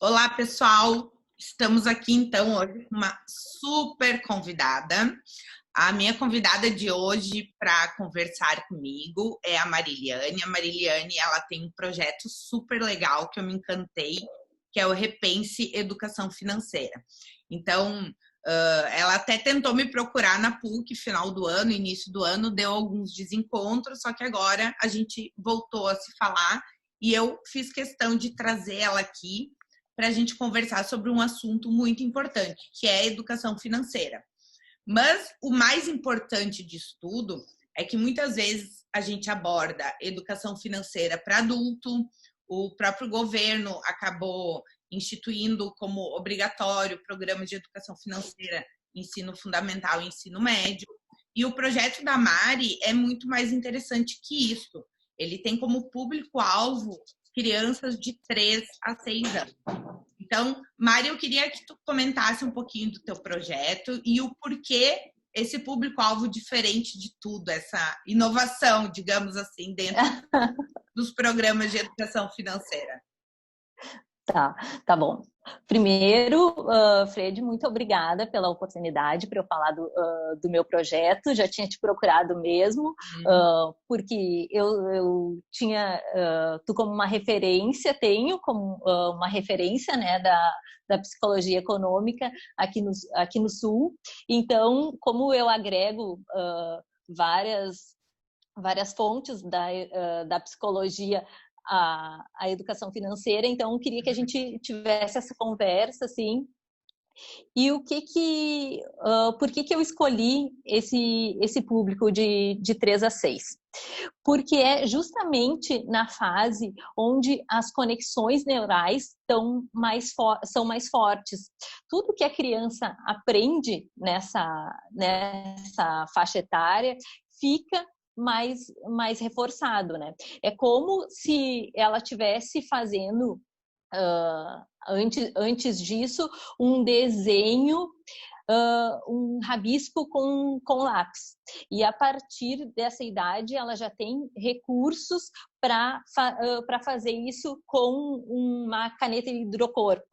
Olá, pessoal! Estamos aqui, então, hoje com uma super convidada. A minha convidada de hoje para conversar comigo é a Mariliane. A Mariliane, ela tem um projeto super legal que eu me encantei, que é o Repense Educação Financeira. Então, ela até tentou me procurar na PUC, final do ano, início do ano, deu alguns desencontros, só que agora a gente voltou a se falar e eu fiz questão de trazer ela aqui para a gente conversar sobre um assunto muito importante, que é a educação financeira. Mas o mais importante disso tudo é que muitas vezes a gente aborda educação financeira para adulto, o próprio governo acabou instituindo como obrigatório programas de educação financeira, ensino fundamental e ensino médio. E o projeto da Mari é muito mais interessante que isso. Ele tem como público-alvo crianças de 3 a 6 anos. Então, Mari, eu queria que tu comentasse um pouquinho do teu projeto e o porquê esse público-alvo diferente de tudo, essa inovação, digamos assim, dentro dos programas de educação financeira. Tá bom. Primeiro, Fred, muito obrigada pela oportunidade para eu falar do meu projeto. Já tinha te procurado mesmo, porque eu tinha tu como uma referência, tenho como uma referência, né, da psicologia econômica aqui no Sul. Então, como eu agrego várias fontes da psicologia a educação financeira, então eu queria que a gente tivesse essa conversa, assim. E por que eu escolhi esse público de 3 a 6? Porque é justamente na fase onde as conexões neurais são mais fortes. Tudo que a criança aprende nessa faixa etária fica mais reforçado, né? É como se ela estivesse fazendo, antes disso, um desenho, um rabisco com lápis. E a partir dessa idade, ela já tem recursos para fazer isso com uma caneta hidrocor,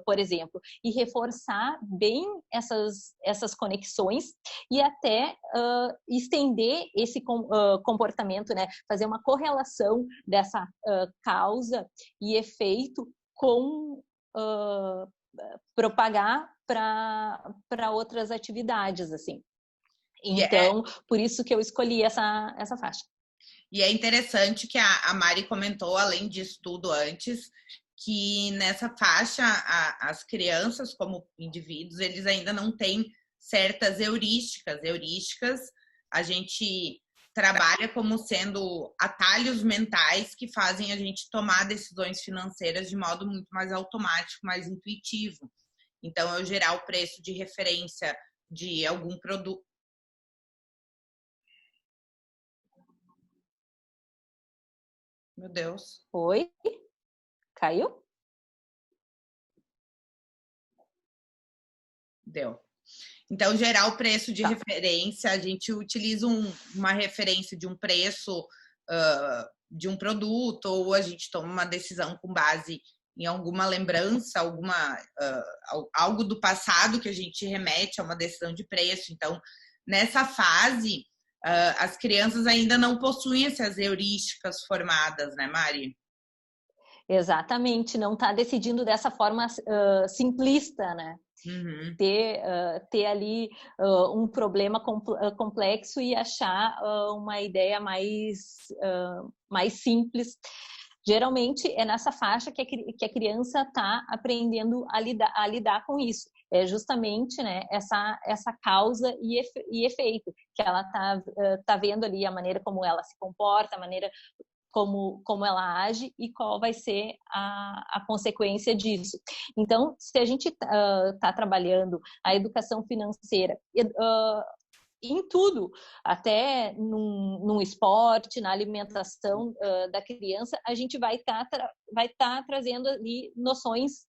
por exemplo, e reforçar bem essas conexões e até estender esse comportamento, né? Fazer uma correlação dessa causa e efeito com propagar para outras atividades, assim. Então, por isso que eu escolhi essa faixa. E é interessante que a Mari comentou, além disso tudo antes, que nessa faixa as crianças, como indivíduos, eles ainda não têm certas heurísticas. Heurísticas a gente trabalha como sendo atalhos mentais que fazem a gente tomar decisões financeiras de modo muito mais automático, mais intuitivo. Então, eu gerar o preço de referência de algum produto. Meu Deus. Oi? Caiu? Deu. Então, gerar o preço de referência, a gente utiliza uma referência de um preço de um produto, ou a gente toma uma decisão com base em alguma lembrança, algo do passado que a gente remete a uma decisão de preço. Então, nessa fase, as crianças ainda não possuem essas heurísticas formadas, né, Mari? Exatamente, não está decidindo dessa forma simplista, né? Uhum. Ter ali um problema complexo e achar uma ideia mais simples. Geralmente é nessa faixa que a criança está aprendendo a lidar com isso. É justamente, né, essa causa e efeito, que ela tá vendo ali a maneira como ela se comporta, a maneira como ela age e qual vai ser a consequência disso. Então, se a gente está trabalhando a educação financeira em tudo, até num esporte, na alimentação da criança, a gente vai tá trazendo ali noções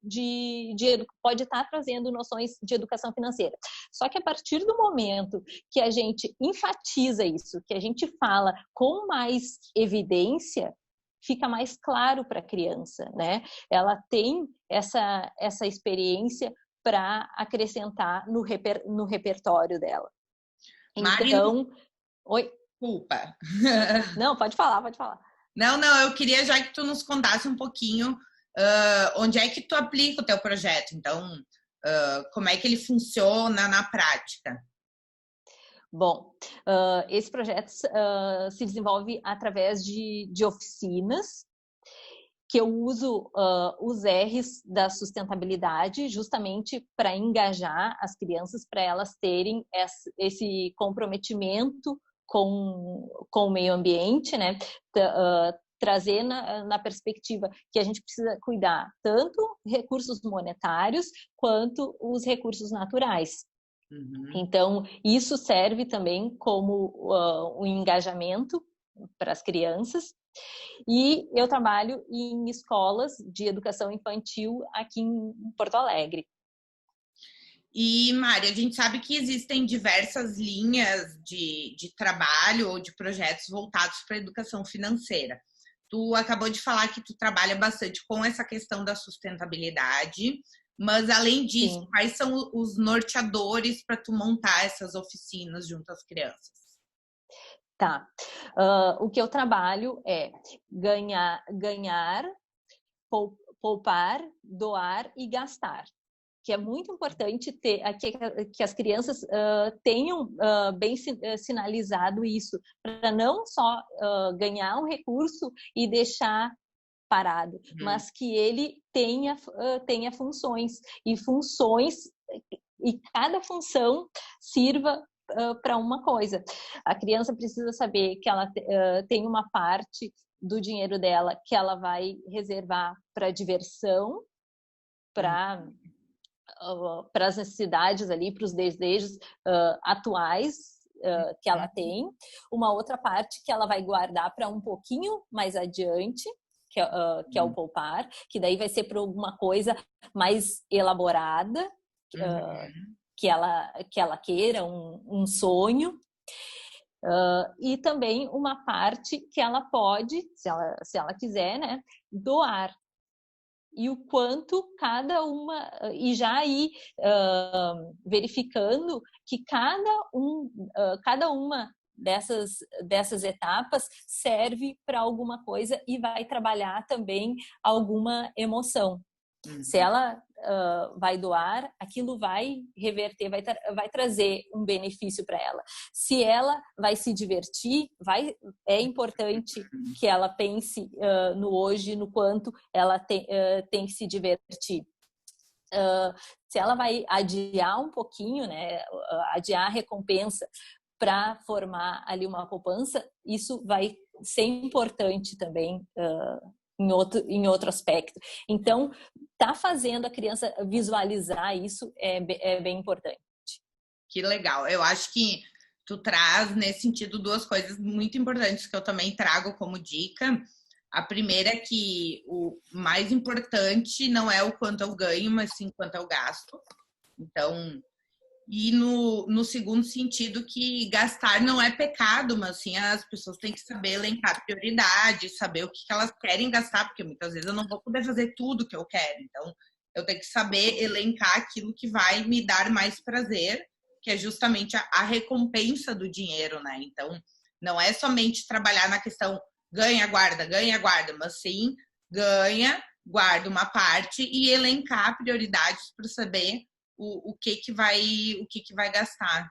pode estar trazendo noções de educação financeira. Só que a partir do momento que a gente enfatiza isso, que a gente fala com mais evidência, fica mais claro para a criança, né? Ela tem essa experiência para acrescentar no repertório dela. Mari, Então, oi? desculpa. Não, pode falar, pode falar. Não, eu queria já que tu nos contasse um pouquinho onde é que tu aplica o teu projeto. Então, como é que ele funciona na prática? Bom, esse projeto se desenvolve através de oficinas, que eu uso os R's da sustentabilidade justamente para engajar as crianças, para elas terem esse comprometimento com o meio ambiente, né? Trazer na perspectiva que a gente precisa cuidar tanto recursos monetários quanto os recursos naturais. Uhum. Então, isso serve também como um engajamento para as crianças. E eu trabalho em escolas de educação infantil aqui em Porto Alegre. E, Mari, a gente sabe que existem diversas linhas de trabalho ou de projetos voltados para a educação financeira. Tu acabou de falar que tu trabalha bastante com essa questão da sustentabilidade, mas além disso, Sim. quais são os norteadores para tu montar essas oficinas junto às crianças? Tá. O que eu trabalho é ganhar, poupar, doar e gastar. Que é muito importante que as crianças tenham bem sinalizado isso, para não só ganhar um recurso e deixar parado, mas que ele tenha funções, e cada função sirva para uma coisa. A criança precisa saber que ela tem uma parte do dinheiro dela que ela vai reservar para diversão, para as necessidades ali, para os desejos atuais que ela tem. Uma outra parte que ela vai guardar para um pouquinho mais adiante, que é o poupar, que daí vai ser para alguma coisa mais elaborada, que ela queira, um sonho. E também uma parte que ela pode, se ela quiser, né, doar. E o quanto cada uma, e já ir verificando que cada uma dessas etapas serve para alguma coisa e vai trabalhar também alguma emoção. Se ela vai doar, aquilo vai reverter, vai trazer um benefício para ela. Se ela vai se divertir, é importante que ela pense no hoje, no quanto ela tem que se divertir. Se ela vai adiar um pouquinho, né, adiar a recompensa para formar ali uma poupança, isso vai ser importante também em outro aspecto. Então, tá fazendo a criança visualizar isso é bem importante. Que legal. Eu acho que tu traz, nesse sentido, duas coisas muito importantes que eu também trago como dica. A primeira é que o mais importante não é o quanto eu ganho, mas sim quanto eu gasto. Então, e no segundo sentido, que gastar não é pecado, mas sim as pessoas têm que saber elencar prioridades, saber o que elas querem gastar, porque muitas vezes eu não vou poder fazer tudo que eu quero. Então, eu tenho que saber elencar aquilo que vai me dar mais prazer, que é justamente a recompensa do dinheiro, né? Então, não é somente trabalhar na questão ganha, guarda, mas sim ganha, guarda uma parte e elencar prioridades para saber o que vai gastar.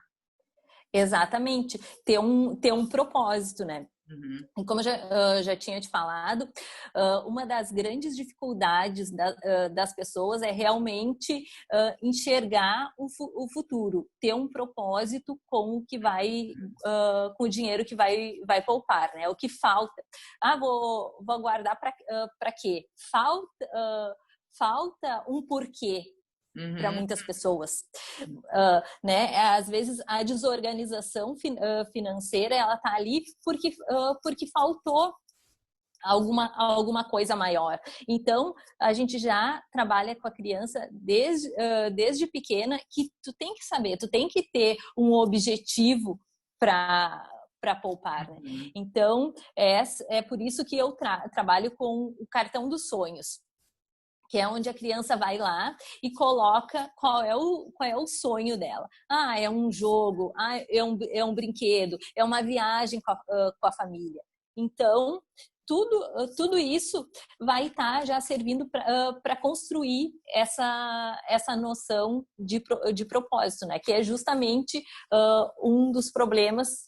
Exatamente, ter um propósito, né? Uhum. E como eu já tinha te falado, uma das grandes dificuldades das pessoas é realmente enxergar o futuro, ter um propósito com o que com o dinheiro que vai poupar, né? O que falta. Vou guardar para quê? Falta um porquê. Para muitas pessoas, né? Às vezes a desorganização financeira ela tá ali porque faltou alguma coisa maior. Então a gente já trabalha com a criança desde pequena, que tu tem que saber, tu tem que ter um objetivo para para poupar, né? Então, é por isso que eu trabalho com o cartão dos sonhos, que é onde a criança vai lá e coloca qual é o sonho dela. Ah, é um jogo, é um brinquedo, é uma viagem com a família. Então, tudo isso vai estar já servindo para construir essa noção de propósito, né? Que é justamente um dos problemas,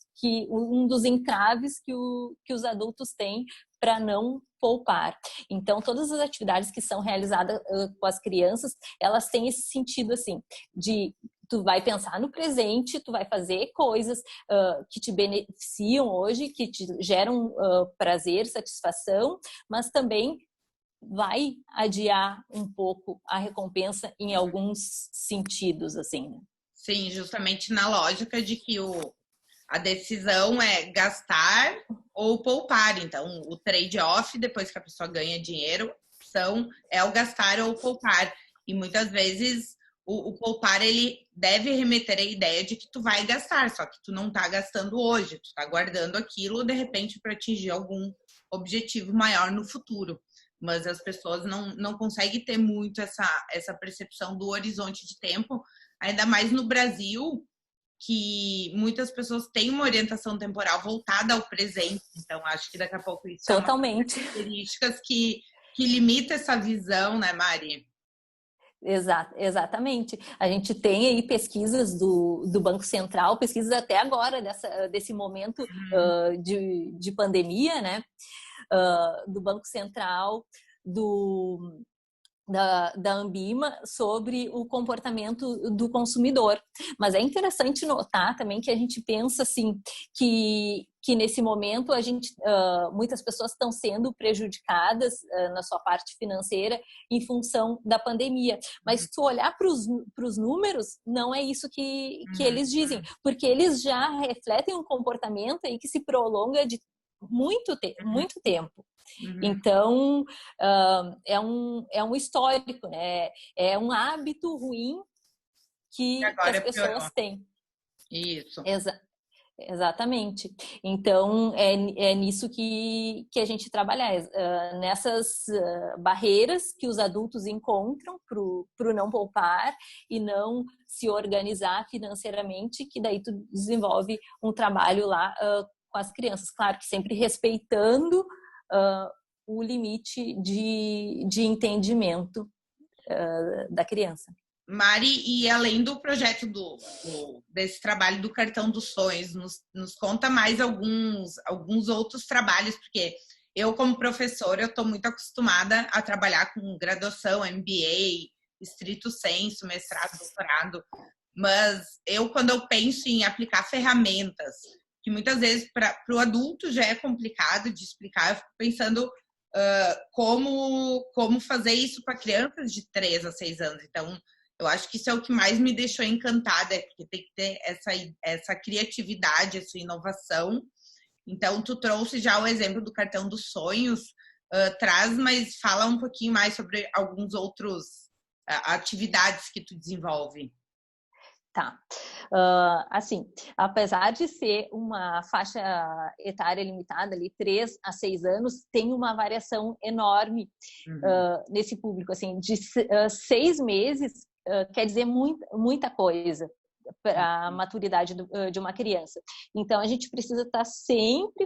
um dos entraves que os adultos têm para não poupar. Então, todas as atividades que são realizadas com as crianças, elas têm esse sentido, assim, de tu vai pensar no presente, tu vai fazer coisas que te beneficiam hoje, que te geram prazer, satisfação, mas também vai adiar um pouco a recompensa em alguns sentidos, assim, né? Sim, justamente na lógica de que a decisão é gastar ou poupar. Então, o trade-off, depois que a pessoa ganha dinheiro, é o gastar ou poupar. E muitas vezes o poupar, ele deve remeter à ideia de que tu vai gastar, só que tu não tá gastando hoje, tu tá guardando aquilo, de repente, para atingir algum objetivo maior no futuro. Mas as pessoas não conseguem ter muito essa percepção do horizonte de tempo, ainda mais no Brasil, que muitas pessoas têm uma orientação temporal voltada ao presente. Então, acho que daqui a pouco isso Totalmente. é uma das características que limita essa visão, né, Mari? Exatamente. A gente tem aí pesquisas do Banco Central, pesquisas até agora desse momento de pandemia, né? Do Banco Central, da Ambima, sobre o comportamento do consumidor. Mas é interessante notar também que a gente pensa assim, que nesse momento muitas pessoas estão sendo prejudicadas na sua parte financeira em função da pandemia. Mas se tu olhar para os números, não é isso que eles dizem, porque eles já refletem um comportamento aí que se prolonga de muito tempo. Então, é um histórico, né? É um hábito ruim que as pessoas têm. Isso. Exatamente. Então, é nisso que a gente trabalha, nessas barreiras que os adultos encontram para o não poupar e não se organizar financeiramente, que daí tu desenvolve um trabalho lá com as crianças. Claro que sempre respeitando o limite de entendimento da criança. Mari, e além do projeto desse trabalho do Cartão dos Sonhos, nos conta mais alguns outros trabalhos, porque eu, como professora, eu estou muito acostumada a trabalhar com graduação, MBA, estrito sensu, mestrado, doutorado, mas quando eu penso em aplicar ferramentas, que muitas vezes para o adulto já é complicado de explicar, eu fico pensando como fazer isso para crianças de 3 a 6 anos. Então, eu acho que isso é o que mais me deixou encantada, porque tem que ter essa criatividade, essa inovação. Então, tu trouxe já o exemplo do Cartão dos Sonhos, mas fala um pouquinho mais sobre alguns outros atividades que tu desenvolve. Tá. Assim, apesar de ser uma faixa etária limitada, ali, 3 a 6 anos, tem uma variação enorme nesse público. Assim, de 6 meses quer dizer muita coisa para a maturidade de uma criança. Então, a gente precisa estar sempre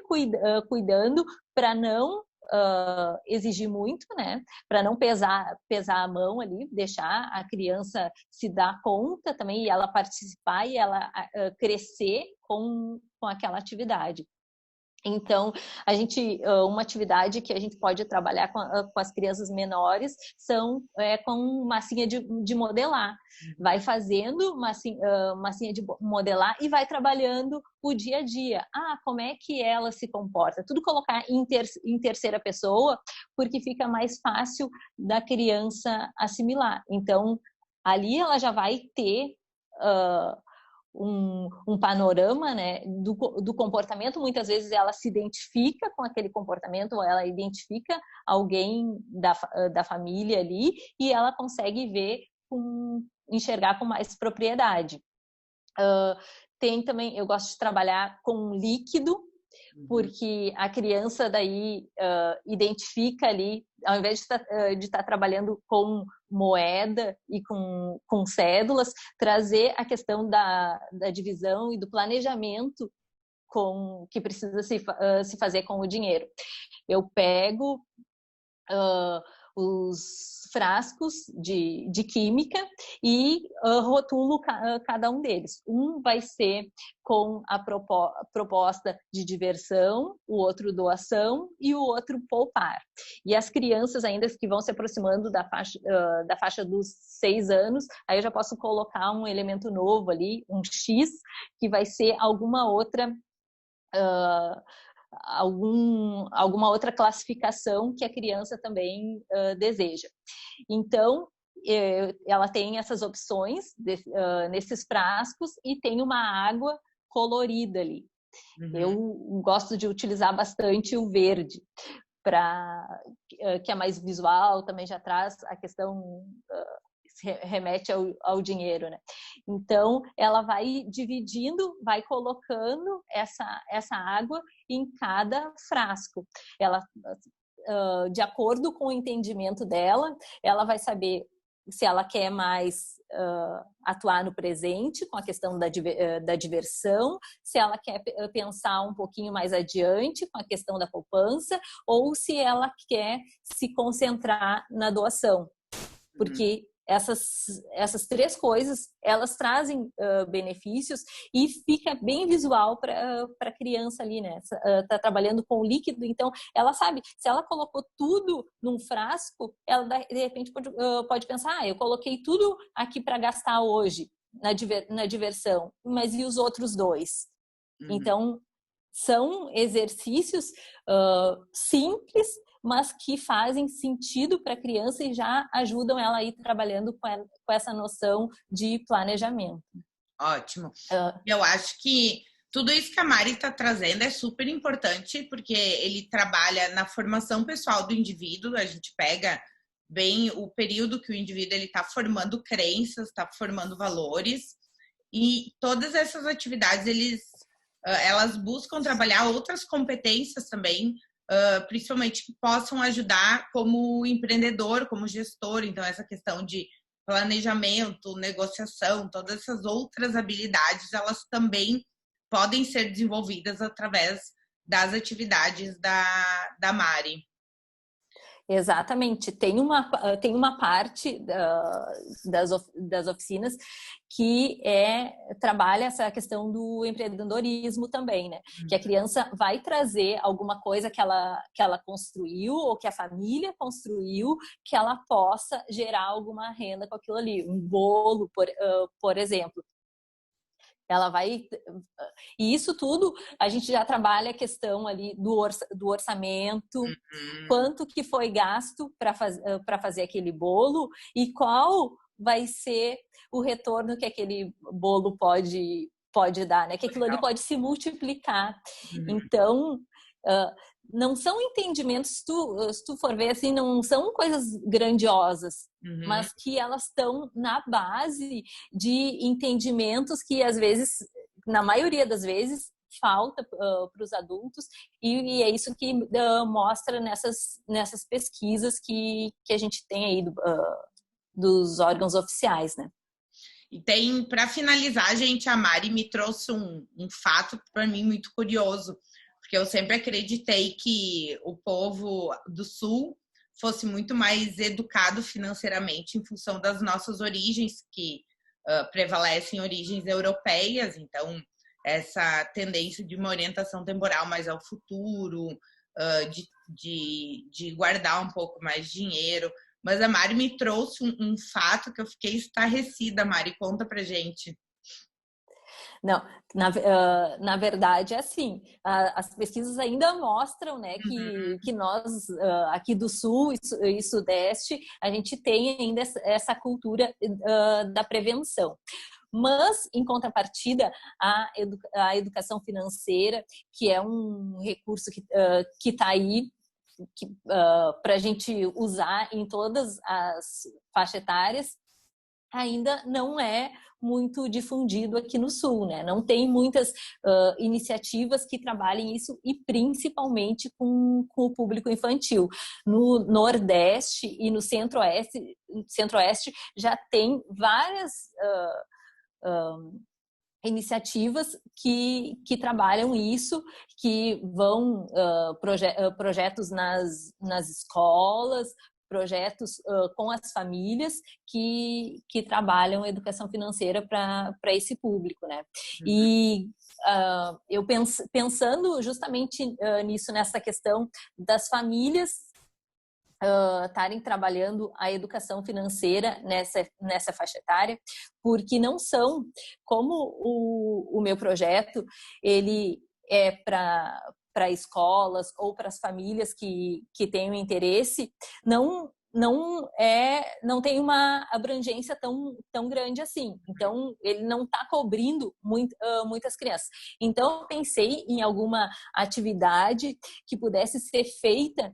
cuidando para não exigir muito, né? Para não pesar a mão ali, deixar a criança se dar conta também e ela participar e ela crescer com aquela atividade. Então, uma atividade que a gente pode trabalhar com as crianças menores com massinha de modelar. Vai fazendo massinha de modelar e vai trabalhando o dia a dia. Como é que ela se comporta? Tudo colocar em terceira pessoa, porque fica mais fácil da criança assimilar. Então, ali ela já vai ter um panorama, né, do comportamento. Muitas vezes ela se identifica com aquele comportamento, ou ela identifica alguém da família ali, e ela consegue enxergar com mais propriedade. Tem também, eu gosto de trabalhar com líquido, porque a criança daí identifica ali, ao invés de estar trabalhando com moeda e com cédulas, trazer a questão da divisão e do planejamento que precisa se fazer com o dinheiro. Eu pego os frascos de química e rotulo cada um deles. Um vai ser com a proposta de diversão, o outro doação e o outro poupar. E as crianças ainda que vão se aproximando da faixa dos 6 anos, aí eu já posso colocar um elemento novo ali, um X, que vai ser alguma outra alguma outra classificação que a criança também deseja. Então, ela tem essas opções nesses frascos e tem uma água colorida ali. Eu gosto de utilizar bastante o verde, que é mais visual, também já traz a questão remete ao dinheiro, né? Então, ela vai dividindo, vai colocando essa água em cada frasco. Ela, de acordo com o entendimento dela, ela vai saber se ela quer mais atuar no presente, com a questão da diversão, se ela quer pensar um pouquinho mais adiante, com a questão da poupança, ou se ela quer se concentrar na doação. Porque essas 3 coisas, elas trazem benefícios e fica bem visual para a criança ali, né? Tá trabalhando com líquido, então ela sabe, se ela colocou tudo num frasco, ela de repente pode pensar, eu coloquei tudo aqui para gastar hoje na diversão, mas e os outros 2? Então, são exercícios simples, mas que fazem sentido para a criança e já ajudam ela a ir trabalhando com essa noção de planejamento. Ótimo. Eu acho que tudo isso que a Mari está trazendo é super importante, porque ele trabalha na formação pessoal do indivíduo, a gente pega bem o período que o indivíduo está formando crenças, está formando valores, e todas essas atividades, elas buscam trabalhar outras competências também, principalmente que possam ajudar como empreendedor, como gestor. Então, essa questão de planejamento, negociação, todas essas outras habilidades, elas também podem ser desenvolvidas através das atividades da Mari. Exatamente. Tem uma parte das oficinas que trabalha essa questão do empreendedorismo também, né? Que a criança vai trazer alguma coisa que ela construiu ou que a família construiu, que ela possa gerar alguma renda com aquilo ali. Um bolo, por exemplo. Ela vai... E isso tudo, a gente já trabalha a questão ali do orçamento, quanto que foi gasto para fazer aquele bolo e qual vai ser o retorno que aquele bolo pode dar, né? Que aquilo ali pode se multiplicar. Então, não são entendimentos, se tu for ver assim, não são coisas grandiosas, mas que elas estão na base de entendimentos que às vezes, na maioria das vezes, falta para os adultos, e é isso que mostra nessas pesquisas que a gente tem aí dos órgãos oficiais, né? E tem, para finalizar, gente, a Mari me trouxe um fato para mim muito curioso, porque eu sempre acreditei que o povo do Sul fosse muito mais educado financeiramente em função das nossas origens, que prevalecem origens europeias. Então, essa tendência de uma orientação temporal mais ao futuro, de guardar um pouco mais de dinheiro. Mas a Mari me trouxe um fato que eu fiquei estarrecida. Mari, conta pra gente. Não, na verdade é assim, as pesquisas ainda mostram, né, que nós aqui do Sul e Sudeste, a gente tem ainda essa cultura da prevenção. Mas, em contrapartida, a educação financeira, que é um recurso que está aí para a gente usar em todas as faixas etárias, ainda não é muito difundido aqui no Sul, né? Não tem muitas iniciativas que trabalhem isso, e principalmente com o público infantil. No Nordeste e no Centro-Oeste já tem várias iniciativas que trabalham isso, que vão projetos nas escolas, projetos com as famílias que trabalham educação financeira para esse público, né? E eu pensando justamente nisso, nessa questão das famílias estarem trabalhando a educação financeira nessa faixa etária, porque não são, como o meu projeto, ele é para escolas ou para as famílias que tenham interesse, não tem uma abrangência tão grande assim. Então, ele não está cobrindo muitas crianças. Então, eu pensei em alguma atividade que pudesse ser feita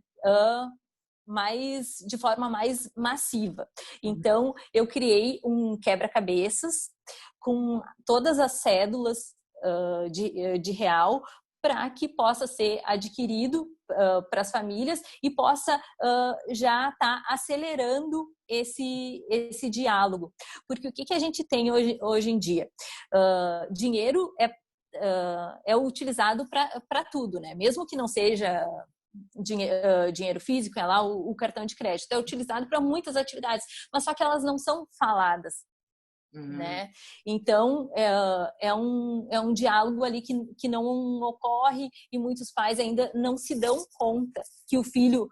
de forma mais massiva. Então, eu criei um quebra-cabeças com todas as cédulas de real, para que possa ser adquirido para as famílias e possa já estar acelerando esse diálogo. Porque o que a gente tem hoje em dia? Dinheiro é utilizado para tudo, né? Mesmo que não seja dinheiro físico, é lá o cartão de crédito, é utilizado para muitas atividades, mas só que elas não são faladas. Né? Então é um diálogo ali que não ocorre, e muitos pais ainda não se dão conta que o filho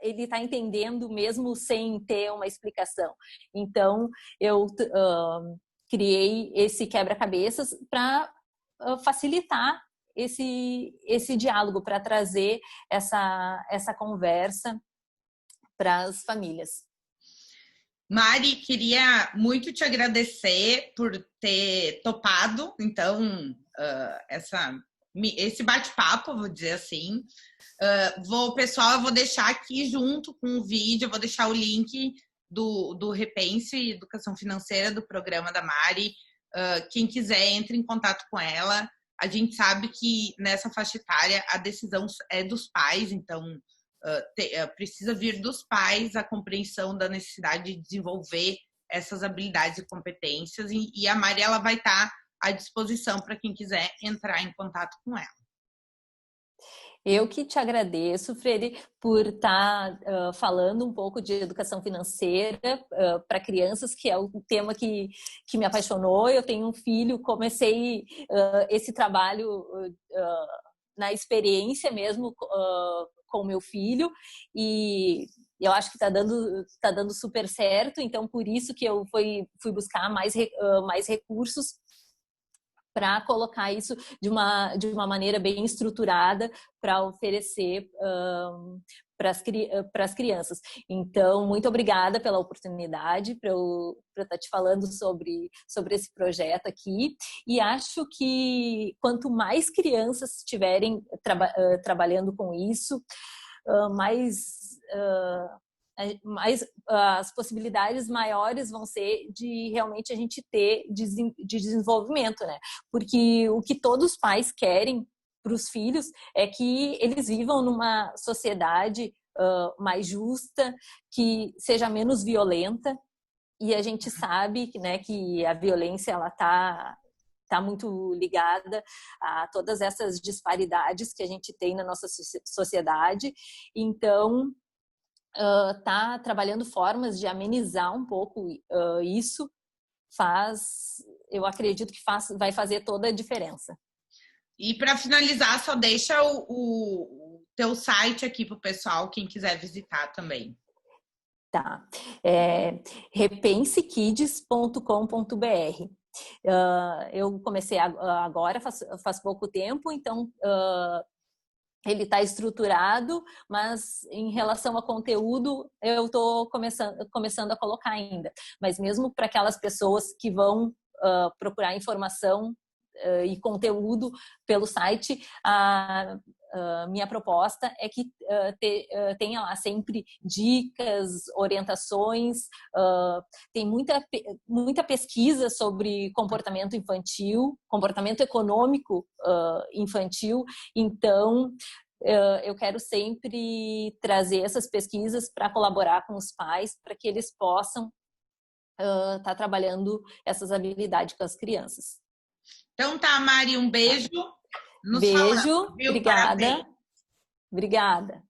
ele tá entendendo mesmo sem ter uma explicação. Então eu criei esse quebra-cabeças para facilitar esse diálogo, para trazer essa conversa para as famílias. Mari, queria muito te agradecer por ter topado, então, esse bate-papo, vou dizer assim. Pessoal, eu vou deixar aqui junto com o vídeo, eu vou deixar o link do Repense Educação Financeira, do programa da Mari. Quem quiser, entre em contato com ela. A gente sabe que nessa faixa etária a decisão é dos pais, então precisa vir dos pais a compreensão da necessidade de desenvolver essas habilidades e competências, e a Mari, ela vai estar à disposição para quem quiser entrar em contato com ela. Eu que te agradeço, Freire, por estar falando um pouco de educação financeira para crianças, que é o tema que me apaixonou. Eu tenho um filho, comecei esse trabalho na experiência mesmo com o meu filho, e eu acho que está dando super certo. Então, por isso que eu fui buscar mais recursos para colocar isso de uma maneira bem estruturada, para oferecer para as crianças. Então, muito obrigada pela oportunidade para eu estar te falando sobre esse projeto aqui, e acho que quanto mais crianças estiverem trabalhando com isso, mais as possibilidades maiores vão ser de realmente a gente ter de desenvolvimento, né? Porque o que todos os pais querem para os filhos é que eles vivam numa sociedade mais justa, que seja menos violenta, e a gente sabe, né, que a violência ela está muito ligada a todas essas disparidades que a gente tem na nossa sociedade. Então, tá trabalhando formas de amenizar um pouco isso, eu acredito que vai fazer toda a diferença. E para finalizar, só deixa o teu site aqui para o pessoal, quem quiser visitar também. Tá. repensekids.com.br. Eu comecei agora, faz pouco tempo, então ele está estruturado, mas em relação a conteúdo, eu estou começando a colocar ainda. Mas mesmo para aquelas pessoas que vão procurar informação e conteúdo pelo site, minha proposta é que tenha lá sempre dicas, orientações, tem muita pesquisa sobre comportamento infantil, comportamento econômico infantil, então eu quero sempre trazer essas pesquisas para colaborar com os pais, para que eles possam estar trabalhando essas habilidades com as crianças. Então tá, Mari, um beijo. Beijo, Viu? obrigada. Parabéns. Obrigada.